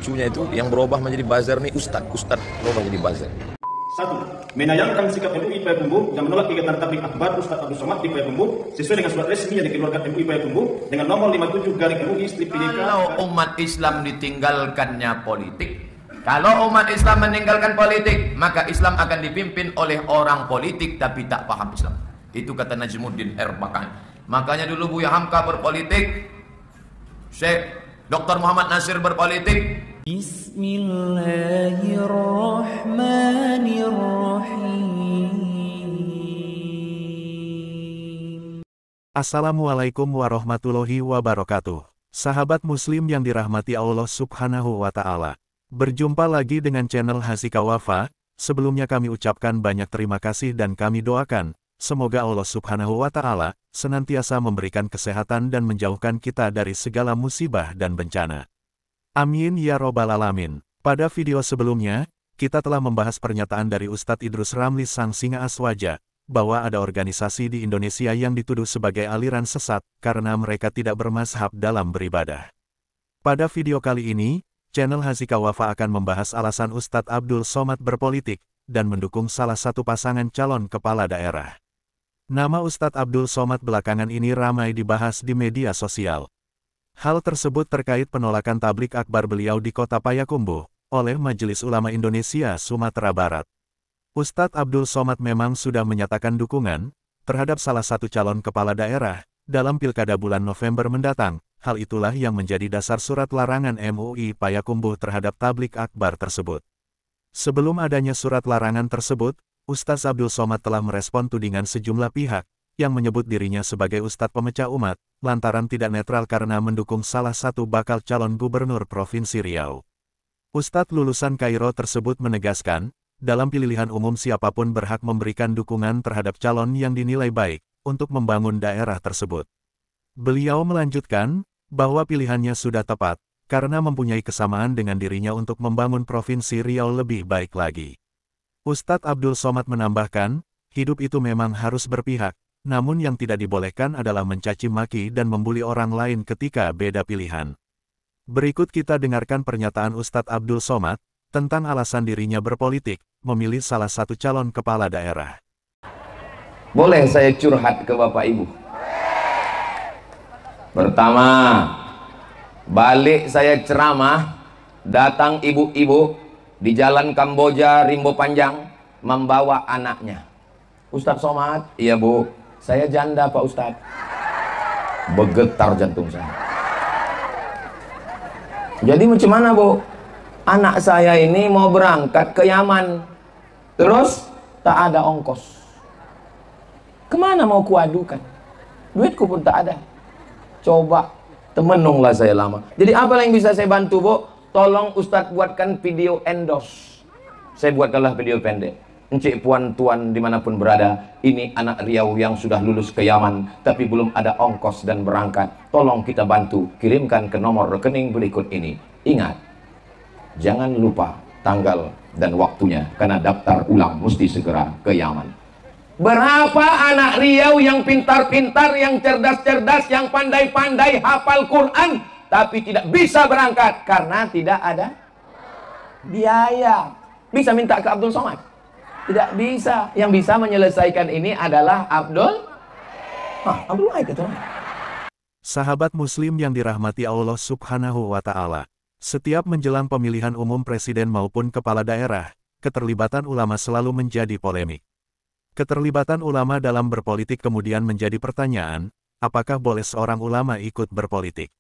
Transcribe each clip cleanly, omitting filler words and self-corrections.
lucunya itu yang berubah menjadi buzzer nih Ustadz berubah jadi buzzer. 1. Menyayangkan sikap MUI Payakumbuh yang menolak kegiatan tablik akbar Ustadz Abdul Somad di Payakumbuh sesuai dengan surat resmi yang dikeluarkan MUI Payakumbuh dengan nomor 57/MUI/PDK. Kalau umat Islam ditinggalkannya politik, kalau umat Islam meninggalkan politik, maka Islam akan dipimpin oleh orang politik tapi tak paham Islam. Itu kata Najmuddin Erbakan. Makanya dulu Buya Hamka berpolitik, Syekh Dr. Muhammad Nasir berpolitik. Bismillahirrahmanirrahim. Assalamualaikum warahmatullahi wabarakatuh. Sahabat muslim yang dirahmati Allah subhanahu wa ta'ala. Berjumpa lagi dengan channel Hasika Wafa. Sebelumnya kami ucapkan banyak terima kasih dan kami doakan semoga Allah subhanahu wa ta'ala senantiasa memberikan kesehatan dan menjauhkan kita dari segala musibah dan bencana. Amin ya robbal alamin. Pada video sebelumnya, kita telah membahas pernyataan dari Ustadz Idrus Ramli Sang Singa Aswaja, bahwa ada organisasi di Indonesia yang dituduh sebagai aliran sesat, karena mereka tidak bermazhab dalam beribadah. Pada video kali ini, channel Hasika Wafa akan membahas alasan Ustadz Abdul Somad berpolitik, dan mendukung salah satu pasangan calon kepala daerah. Nama Ustadz Abdul Somad belakangan ini ramai dibahas di media sosial. Hal tersebut terkait penolakan tablik akbar beliau di kota Payakumbuh, oleh Majelis Ulama Indonesia Sumatera Barat. Ustadz Abdul Somad memang sudah menyatakan dukungan terhadap salah satu calon kepala daerah dalam pilkada bulan November mendatang. Hal itulah yang menjadi dasar surat larangan MUI Payakumbuh terhadap tablik akbar tersebut. Sebelum adanya surat larangan tersebut, Ustadz Abdul Somad telah merespon tudingan sejumlah pihak yang menyebut dirinya sebagai Ustadz pemecah umat, lantaran tidak netral karena mendukung salah satu bakal calon gubernur Provinsi Riau. Ustadz lulusan Kairo tersebut menegaskan, dalam pemilihan umum siapapun berhak memberikan dukungan terhadap calon yang dinilai baik untuk membangun daerah tersebut. Beliau melanjutkan, bahwa pilihannya sudah tepat, karena mempunyai kesamaan dengan dirinya untuk membangun Provinsi Riau lebih baik lagi. Ustadz Abdul Somad menambahkan, hidup itu memang harus berpihak, namun yang tidak dibolehkan adalah mencaci maki dan membuli orang lain ketika beda pilihan. Berikut kita dengarkan pernyataan Ustadz Abdul Somad tentang alasan dirinya berpolitik, memilih salah satu calon kepala daerah. Boleh saya curhat ke Bapak Ibu? Pertama, balik saya ceramah, datang ibu-ibu di jalan Kamboja, Rimbo Panjang, membawa anaknya. Ustadz Somad, iya Bu, saya janda Pak Ustadz. Bergetar jantung saya. Jadi macam mana Bu? Anak saya ini mau berangkat ke Yaman, terus tak ada ongkos. Kemana mau kuadukan? Duitku pun tak ada. Coba temenunglah saya lama. Jadi apa yang bisa saya bantu Bu? Tolong Ustadz buatkan video endorse. Saya buatkanlah video pendek. Encik puan tuan dimanapun berada, ini anak Riau yang sudah lulus ke Yaman tapi belum ada ongkos dan berangkat. Tolong kita bantu, kirimkan ke nomor rekening berikut ini. Ingat, jangan lupa tanggal dan waktunya, karena daftar ulang mesti segera ke Yaman. Berapa anak Riau yang pintar-pintar, yang cerdas-cerdas, yang pandai-pandai hafal Quran tapi tidak bisa berangkat karena tidak ada biaya. Bisa minta ke Abdul Somad? Tidak bisa. Yang bisa menyelesaikan ini adalah Abdul Wahid itu. Sahabat muslim yang dirahmati Allah subhanahu wa ta'ala. Setiap menjelang pemilihan umum presiden maupun kepala daerah, keterlibatan ulama selalu menjadi polemik. Keterlibatan ulama dalam berpolitik kemudian menjadi pertanyaan, apakah boleh seorang ulama ikut berpolitik?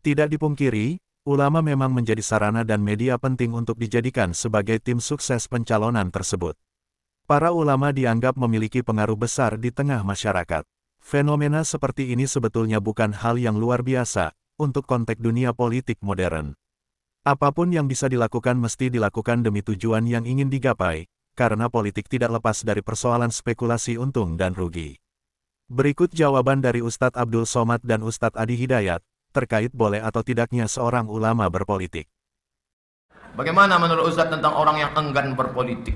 Tidak dipungkiri, ulama memang menjadi sarana dan media penting untuk dijadikan sebagai tim sukses pencalonan tersebut. Para ulama dianggap memiliki pengaruh besar di tengah masyarakat. Fenomena seperti ini sebetulnya bukan hal yang luar biasa untuk konteks dunia politik modern. Apapun yang bisa dilakukan mesti dilakukan demi tujuan yang ingin digapai, karena politik tidak lepas dari persoalan spekulasi untung dan rugi. Berikut jawaban dari Ustadz Abdul Somad dan Ustadz Adi Hidayat, terkait boleh atau tidaknya seorang ulama berpolitik. Bagaimana menurut Ustadz tentang orang yang enggan berpolitik?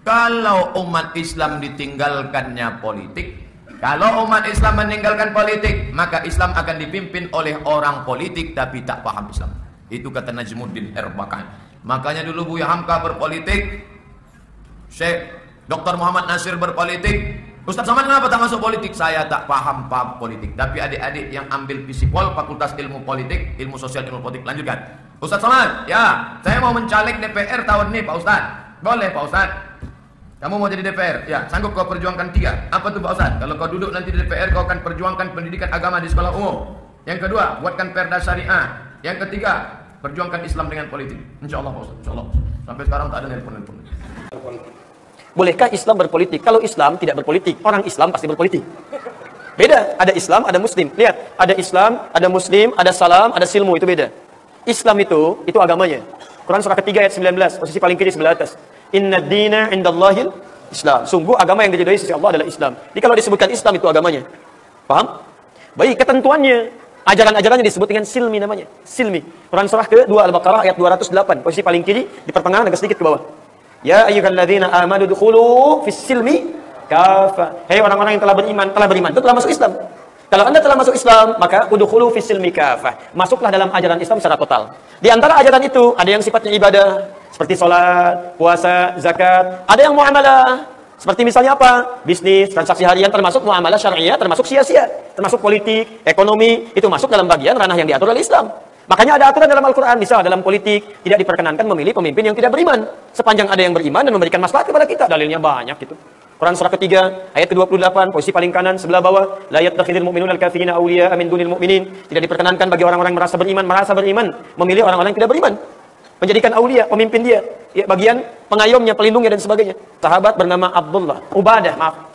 Kalau umat Islam ditinggalkannya politik, kalau umat Islam meninggalkan politik, maka Islam akan dipimpin oleh orang politik tapi tak paham Islam. Itu kata Najmuddin Erbakan. Makanya dulu Buya Hamka berpolitik, Syekh Dr. Muhammad Nasir berpolitik. Ustaz Somad kenapa tak masuk politik? Saya tak paham politik. Tapi adik-adik yang ambil Fisipol, Fakultas Ilmu Politik, Ilmu Sosial Ilmu Politik, lanjutkan. Ustaz Somad, ya, saya mau mencalek DPR tahun ini Pak Ustaz. Boleh Pak Ustaz. Kamu mau jadi DPR? Ya, sanggup kau perjuangkan 3. Apa tuh Pak Ustaz? Kalau kau duduk nanti di DPR, kau akan perjuangkan pendidikan agama di sekolah umum. Yang kedua, buatkan perda syariah. Yang ketiga, perjuangkan Islam dengan politik. Insya Allah Pak Ustaz, insya Allah. Sampai sekarang tak ada nelpon-nelpon. Bolehkah Islam berpolitik? Kalau Islam tidak berpolitik, orang Islam pasti berpolitik. Beda, ada Islam, ada Muslim. Lihat, ada Islam, ada Muslim, ada salam, ada silmu, itu beda. Islam itu agamanya. Quran surah ketiga ayat 19, posisi paling kiri sebelah atas. Inna dina indallahil Islam. Sungguh agama yang diridhoi sisi Allah adalah Islam. Jadi kalau disebutkan Islam itu agamanya. Paham? Baik, ketentuannya, ajaran-ajarannya disebut dengan silmi namanya. Silmi. Quran surah ke-2 Al-Baqarah ayat 208, posisi paling kiri di pertengahan agak sedikit ke bawah. Ya ayyuhalladzina amanu dukhulu fis silmi kafa. Hei orang-orang yang telah beriman itu telah masuk Islam. Kalau Anda telah masuk Islam, maka udkhulu fis silmi kafa. Masuklah dalam ajaran Islam secara total. Di antara ajaran itu ada yang sifatnya ibadah, seperti salat, puasa, zakat. Ada yang muamalah, seperti misalnya apa? Bisnis, transaksi harian, termasuk muamalah syariah, termasuk sia-sia, termasuk politik, ekonomi, itu masuk dalam bagian ranah yang diatur oleh Islam. Makanya ada aturan dalam Al-Quran, misal dalam politik, tidak diperkenankan memilih pemimpin yang tidak beriman. Sepanjang ada yang beriman dan memberikan maslahat kepada kita. Dalilnya banyak gitu. Quran surah ketiga, ayat ke-28, posisi paling kanan, sebelah bawah. La yattakhidhul mu'minuna al-kafirina awliya'a min dunil mu'minin. Tidak diperkenankan bagi orang-orang yang merasa beriman, memilih orang-orang yang tidak beriman. Menjadikan aulia, pemimpin dia. Ya, bagian pengayomnya, pelindungnya, dan sebagainya. Sahabat bernama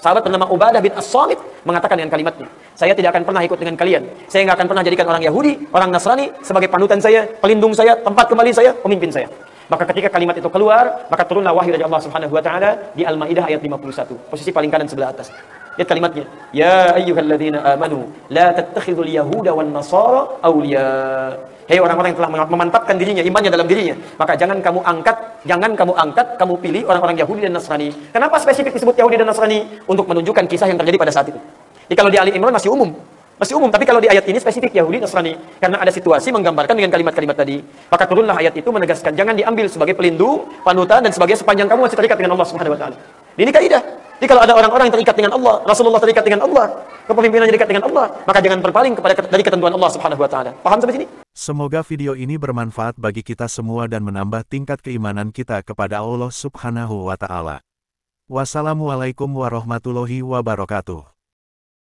sahabat bernama Ubadah bin As-Samit mengatakan dengan kalimatnya, saya tidak akan pernah ikut dengan kalian. Saya nggak akan pernah jadikan orang Yahudi, orang Nasrani sebagai panutan saya, pelindung saya, tempat kembali saya, pemimpin saya. Maka ketika kalimat itu keluar, maka turunlah wahyu dari Allah Subhanahu wa taala di Al-Maidah ayat 51, posisi paling kanan sebelah atas. Lihat kalimatnya. Ya ayyuhalladzina amanu la tattakhidhul yahuda wan nasara awliya. Hei orang-orang yang telah memantapkan dirinya, imannya dalam dirinya, maka jangan kamu angkat, kamu pilih orang-orang Yahudi dan Nasrani. Kenapa spesifik disebut Yahudi dan Nasrani? Untuk menunjukkan kisah yang terjadi pada saat itu. Jadi kalau di Ali Imran masih umum, tapi kalau di ayat ini spesifik Yahudi Nasrani, karena ada situasi menggambarkan dengan kalimat-kalimat tadi. Maka turunlah ayat itu menegaskan jangan diambil sebagai pelindung, panutan, dan sebagai sepanjang kamu masih terikat dengan Allah Subhanahu wa taala. Ini kaidah. Jadi kalau ada orang-orang yang terikat dengan Allah, Rasulullah terikat dengan Allah, kepemimpinannya terikat dengan Allah, maka jangan berpaling dari ketentuan Allah Subhanahu wa taala. Paham sampai sini? Semoga video ini bermanfaat bagi kita semua dan menambah tingkat keimanan kita kepada Allah Subhanahu wa taala. Wassalamualaikum warahmatullahi wabarakatuh.